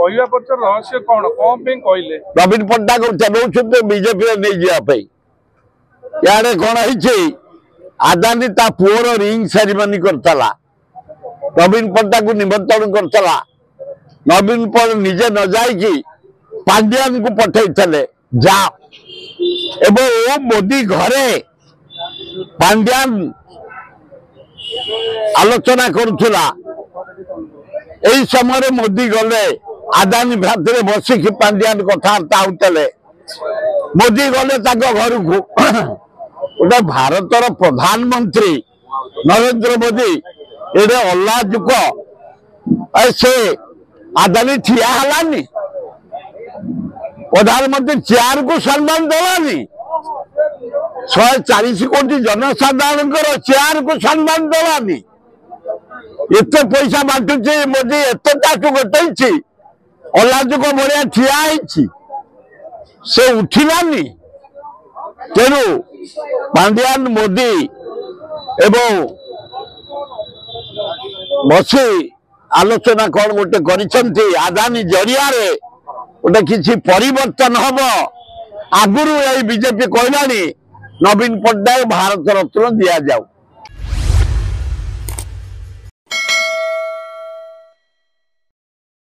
कहवा पक्ष रहस्य कौन कौन कहले नवीन पट्टनायक चलाऊ बीजेपी नहीं जावाई यारे कौन है आदानी ता पुअर रिंग सेरिमनी करतला नवीन पट्टनायक को निमंत्रण करतला नवीन पट्टनायक निजे न जाई पांड्यान को पठे जा एवं मोदी घरे पांड्यान आलोचना करुला यही समय मोदी गले आदानी भात बसिक पांड्यान कथबार्ता होते मोदी गले घर को गोटे भारतर प्रधानमंत्री नरेंद्र मोदी ये अल्लाजुक से आदानी ठिया हलानी प्रधानमंत्री चेयर को सम्मान देवानी 140 कोटी जनसाधारण चेयर को सम्मान देवानी एत पैसा बांटुचे मोदी एत गोटे अल्लाजुक भाया ठिया से उठिलानी तेणु पांड्यान मोदी एवं बसी आलोचना कौन गोटे करिसेंती आदानी जरिया गोटे किसी परिवर्तन हम आगुरी बीजेपी कहलानी नवीन पट्टनायक भारत रत्न दि जाऊ।